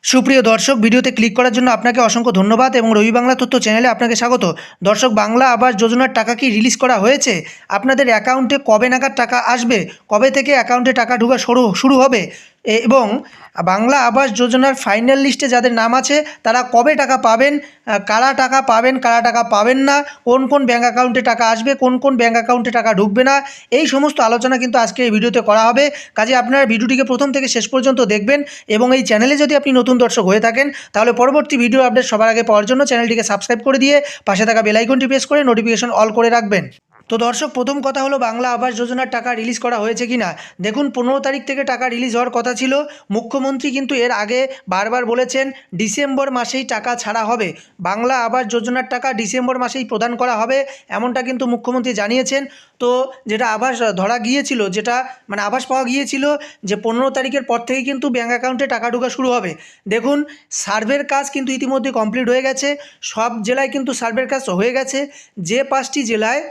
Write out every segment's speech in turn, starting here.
সুপ্রিয় দর্শক, ভিডিওতে ক্লিক করার জন্য আপনাকে অসংখ্য ধন্যবাদ এবং রবি বাংলা তথ্য চ্যানেলে আপনাকে স্বাগত। দর্শক, বাংলা আবাস যোজনার টাকা কি রিলিজ করা হয়েছে? আপনাদের অ্যাকাউন্টে কবে নাগাদ টাকা আসবে? কবে থেকে অ্যাকাউন্টে টাকা ঢোকা শুরু হবে? এবং বাংলা আবাস যোজনার ফাইনাল লিস্টে যাদের নাম আছে তারা কবে টাকা পাবেন? কারা টাকা পাবেন, কারা টাকা পাবেন না, কোন কোন ব্যাঙ্ক অ্যাকাউন্টে টাকা আসবে, কোন কোন ব্যাঙ্ক অ্যাকাউন্টে টাকা ঢুকবে না, এই সমস্ত আলোচনা কিন্তু আজকে এই ভিডিওতে করা হবে। কাজে আপনারা ভিডিওটিকে প্রথম থেকে শেষ পর্যন্ত দেখবেন এবং এই চ্যানেলে যদি আপনি নতুন দর্শক হয়ে থাকেন তাহলে পরবর্তী ভিডিও আপডেট সবার আগে পাওয়ার জন্য চ্যানেলটিকে সাবস্ক্রাইব করে দিয়ে পাশে থাকা বেল আইকনটি প্রেস করে নোটিফিকেশন অল করে রাখবেন। তো দর্শক, প্রথম কথা হলো বাংলা আবাস যোজনার টাকা রিলিজ করা হয়েছে কি না। দেখুন, 15 তারিখ থেকে টাকা রিলিজ হওয়ার কথা ছিল। মুখ্যমন্ত্রী কিন্তু এর আগে বারবার বলেছেন ডিসেম্বর মাসেই টাকা ছাড়া হবে, বাংলা আবাস যোজনার টাকা ডিসেম্বর মাসেই প্রদান করা হবে, এমনটা কিন্তু মুখ্যমন্ত্রী জানিয়েছেন। তো যেটা আবাস ধরা গিয়েছিল, যেটা মানে আবাস পাওয়া গিয়েছিল যে 15 তারিখের পর থেকে কিন্তু ব্যাঙ্ক অ্যাকাউন্টে টাকা ঢোকা শুরু হবে। দেখুন, সার্ভের কাজ কিন্তু ইতিমধ্যে কমপ্লিট হয়ে গেছে, সব জেলায় কিন্তু সার্ভের কাজ হয়ে গেছে। যে 5টি জেলায়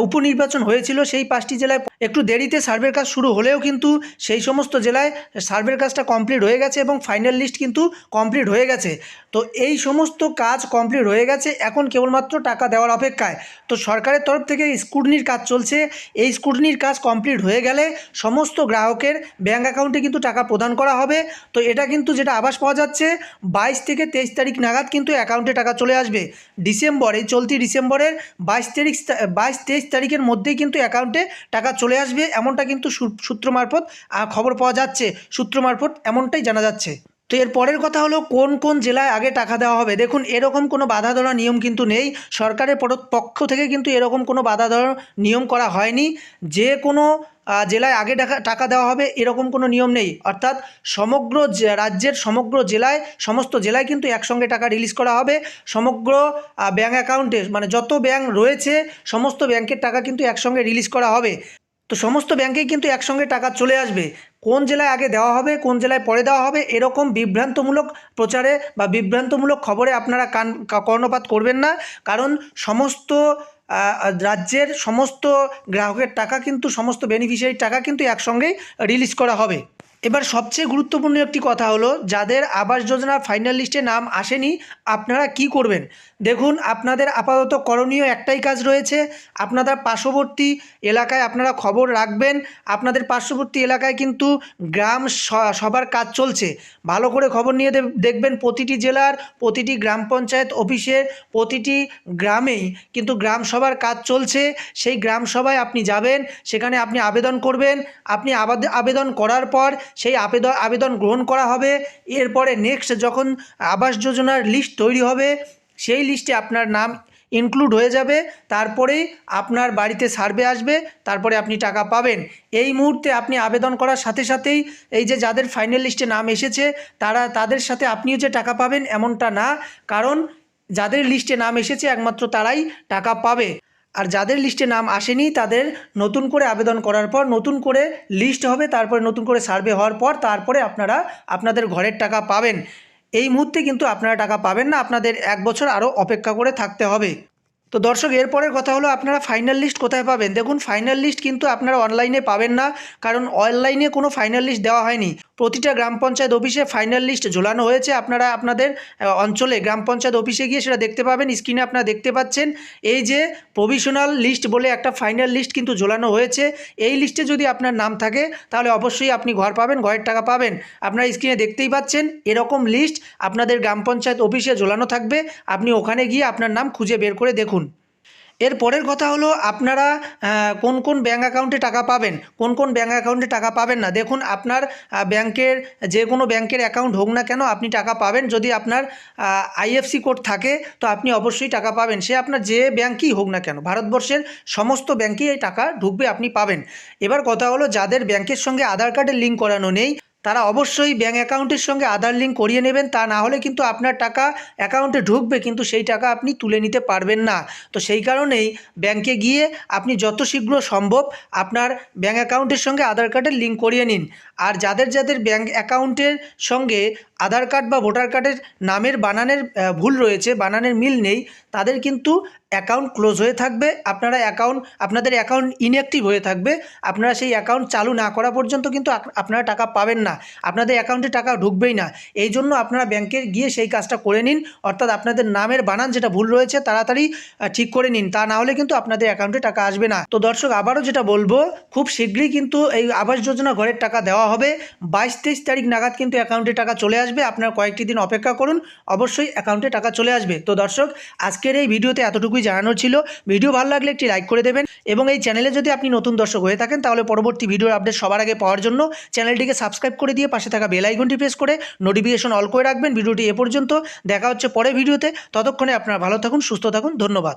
উপনির্বাচন হয়েছিল সেই 5টি জেলায় একটু দেরিতে সার্ভের কাজ শুরু হলেও কিন্তু সেই সমস্ত জেলায় সার্ভের কাজটা কমপ্লিট হয়ে গেছে এবং ফাইনাল লিস্ট কিন্তু কমপ্লিট হয়ে গেছে। তো এই সমস্ত কাজ কমপ্লিট হয়ে গেছে, এখন কেবলমাত্র টাকা দেওয়ার অপেক্ষায়। তো সরকারের তরফ থেকে স্ক্রুটিনির কাজ চলছে, এই স্ক্রুটিনির কাজ কমপ্লিট হয়ে গেলে সমস্ত গ্রাহকের ব্যাঙ্ক অ্যাকাউন্টে কিন্তু টাকা প্রদান করা হবে। তো এটা কিন্তু যেটা আভাস পাওয়া যাচ্ছে 22 থেকে 23 তারিখ নাগাদ কিন্তু অ্যাকাউন্টে টাকা চলে আসবে। ডিসেম্বর, এই চলতি ডিসেম্বরের 22-23 তারিখের মধ্যেই কিন্তু অ্যাকাউন্টে টাকা চলে আসবে, এমনটা কিন্তু সূত্র মারফত খবর পাওয়া যাচ্ছে, সূত্র মারফত এমনটাই জানা যাচ্ছে। তো এর পরের কথা হলো কোন কোন জেলায় আগে টাকা দেওয়া হবে। দেখুন, এরকম কোনো বাধা ধরা নিয়ম কিন্তু নেই, সরকারের পক্ষ থেকে কিন্তু এরকম কোনো বাধা ধরা নিয়ম করা হয়নি। যে কোনো জেলায় আগে টাকা দেওয়া হবে এরকম কোনো নিয়ম নেই, অর্থাৎ সমগ্র রাজ্যের সমগ্র জেলায়, সমস্ত জেলায় কিন্তু একসঙ্গে টাকা রিলিজ করা হবে। সমগ্র ব্যাঙ্ক অ্যাকাউন্টে মানে যত ব্যাঙ্ক রয়েছে সমস্ত ব্যাঙ্কের টাকা কিন্তু একসঙ্গে রিলিজ করা হবে। তো সমস্ত ব্যাঙ্কেই কিন্তু একসঙ্গে টাকা চলে আসবে। কোন জেলায় আগে দেওয়া হবে, কোন জেলায় পরে দেওয়া হবে, এরকম বিভ্রান্তমূলক প্রচারে বা বিভ্রান্তমূলক খবরে আপনারা কর্ণপাত করবেন না। কারণ সমস্ত রাজ্যের সমস্ত গ্রাহকের টাকা কিন্তু, সমস্ত বেনিফিশিয়ারির টাকা কিন্তু একসঙ্গেই রিলিজ করা হবে। এবার সবচেয়ে গুরুত্বপূর্ণ একটি কথা হলো, যাদের আবাস যোজনার ফাইনাল লিস্টে নাম আসেনি আপনারা কি করবেন। দেখুন, আপনাদের আপাতত করণীয় একটাই কাজ রয়েছে, আপনাদের পার্শ্ববর্তী এলাকায় আপনারা খবর রাখবেন। আপনাদের পার্শ্ববর্তী এলাকায় কিন্তু গ্রাম সভার কাজ চলছে, ভালো করে খবর নিয়ে দেখবেন প্রতিটি জেলার প্রতিটি গ্রাম পঞ্চায়েত অফিসের প্রতিটি গ্রামেই কিন্তু গ্রাম সভার কাজ চলছে। সেই গ্রাম সভায় আপনি যাবেন, সেখানে আপনি আবেদন করবেন। আপনি আবেদন করার পর সেই আবেদন গ্রহণ করা হবে। এরপরে নেক্সট যখন আবাস যোজনার লিস্ট তৈরি হবে সেই লিস্টে আপনার নাম ইনক্লুড হয়ে যাবে, তারপরেই আপনার বাড়িতে সার্ভে আসবে, তারপরে আপনি টাকা পাবেন। এই মুহূর্তে আপনি আবেদন করার সাথে সাথেই এই যে যাদের ফাইনাল লিস্টে নাম এসেছে তাদের সাথে আপনিও যে টাকা পাবেন এমনটা না, কারণ যাদের লিস্টে নাম এসেছে একমাত্র তারাই টাকা পাবে। আর যাদের লিস্টে নাম আসেনি তাদের নতুন করে আবেদন করার পর নতুন করে লিস্ট হবে, তারপরে নতুন করে সার্ভে হওয়ার পর তারপরে আপনারা আপনাদের ঘরের টাকা পাবেন। এই মুহূর্তে কিন্তু আপনারা টাকা পাবেন না, আপনাদের 1 বছর আরও অপেক্ষা করে থাকতে হবে। তো দর্শক, এরপরের কথা হলো আপনারা ফাইনাল লিস্ট কোথায় পাবেন। দেখুন, ফাইনাল লিস্ট কিন্তু আপনারা অনলাইনে পাবেন না, কারণ অনলাইনে কোনো ফাইনাল লিস্ট দেওয়া হয়নি। প্রতিটা গ্রাম পঞ্চায়েত অফিসে ফাইনাল লিস্ট ঝোলানো হয়েছে, আপনারা আপনাদের অঞ্চলে গ্রাম পঞ্চায়েত অফিসে গিয়ে সেটা দেখতে পাবেন। স্ক্রিনে আপনারা দেখতে পাচ্ছেন এই যে প্রভিশনাল লিস্ট বলে একটা ফাইনাল লিস্ট কিন্তু ঝোলানো হয়েছে। এই লিস্টে যদি আপনার নাম থাকে তাহলে অবশ্যই আপনি ঘর পাবেন, ঘরের টাকা পাবেন। আপনারা স্ক্রিনে দেখতেই পাচ্ছেন এরকম লিস্ট আপনাদের গ্রাম পঞ্চায়েত অফিসে ঝোলানো থাকবে, আপনি ওখানে গিয়ে আপনার নাম খুঁজে বের করে দেখুন। এর পরের কথা হলো আপনারা কোন কোন ব্যাঙ্ক অ্যাকাউন্টে টাকা পাবেন, কোন কোন ব্যাঙ্ক অ্যাকাউন্টে টাকা পাবেন না। দেখুন, আপনার ব্যাংকের যে কোনো ব্যাংকের অ্যাকাউন্ট হোক না কেন আপনি টাকা পাবেন। যদি আপনার আইএফসি কোড থাকে তো আপনি অবশ্যই টাকা পাবেন, সে আপনার যে ব্যাংকই হোক না কেন, ভারতবর্ষের সমস্ত ব্যাংকেই এই টাকা ঢুকবে, আপনি পাবেন। এবার কথা হলো যাদের ব্যাংকের সঙ্গে আধার কার্ডের লিঙ্ক করানো নেই তারা অবশ্যই ব্যাঙ্ক অ্যাকাউন্টের সঙ্গে আধার লিঙ্ক করিয়ে নেবেন, তা না হলে কিন্তু আপনার টাকা অ্যাকাউন্টে ঢুকবে কিন্তু সেই টাকা আপনি তুলে নিতে পারবেন না। তো সেই কারণেই ব্যাংকে গিয়ে আপনি যত শীঘ্র সম্ভব আপনার ব্যাঙ্ক অ্যাকাউন্টের সঙ্গে আধার কার্ডের লিঙ্ক করিয়ে নিন। আর যাদের যাদের ব্যাঙ্ক অ্যাকাউন্টের সঙ্গে আধার কার্ড বা ভোটার কার্ডের নামের বানানের ভুল রয়েছে, বানানের মিল নেই, তাদের কিন্তু অ্যাকাউন্ট ক্লোজ হয়ে থাকবে, আপনাদের অ্যাকাউন্ট ইনঅ্যাক্টিভ হয়ে থাকবে। আপনারা সেই অ্যাকাউন্ট চালু না করা পর্যন্ত কিন্তু আপনারা টাকা পাবেন না। আপনাদের অ্যাকাউন্টে টাকা ঢুকবেই না। এই জন্য আপনারা ব্যাংকে গিয়ে সেই কাজটা করে নিন, অর্থাৎ আপনাদের নামের বানান যেটা ভুল রয়েছে তাড়াতাড়ি ঠিক করে নিন, তা না হলে কিন্তু আপনাদের অ্যাকাউন্টে টাকা আসবে না। তো দর্শক আবারও যেটা বলবো, খুব শীঘ্রই কিন্তু এই আবাস যোজনা ঘরের টাকা দেওয়া হবে। 22-23 তারিখ নাগাদ কিন্তু অ্যাকাউন্টে টাকা চলে আসবে। আপনারা কয়েকটি দিন অপেক্ষা করুন, অবশ্যই অ্যাকাউন্টে টাকা চলে আসবে। তো দর্শক আজকের এই ভিডিওতে এতটুকুই জানানোর ছিল। ভিডিও ভালো লাগলে একটি লাইক করে দেবেন এবং এই চ্যানেলে যদি আপনি নতুন দর্শক হয়ে থাকেন তাহলে পরবর্তী ভিডিওর আপডেট সবার আগে পাওয়ার জন্য চ্যানেলটিকে সাবস্ক্রাইব করে দিয়ে পাশে থাকা বেল আইকনটি প্রেস করে নোটিফিকেশন অল করে রাখবেন। ভিডিওটি এ পর্যন্ত, দেখা হচ্ছে পরের ভিডিওতে। ততক্ষণে আপনারা ভালো থাকুন, সুস্থ থাকুন, ধন্যবাদ।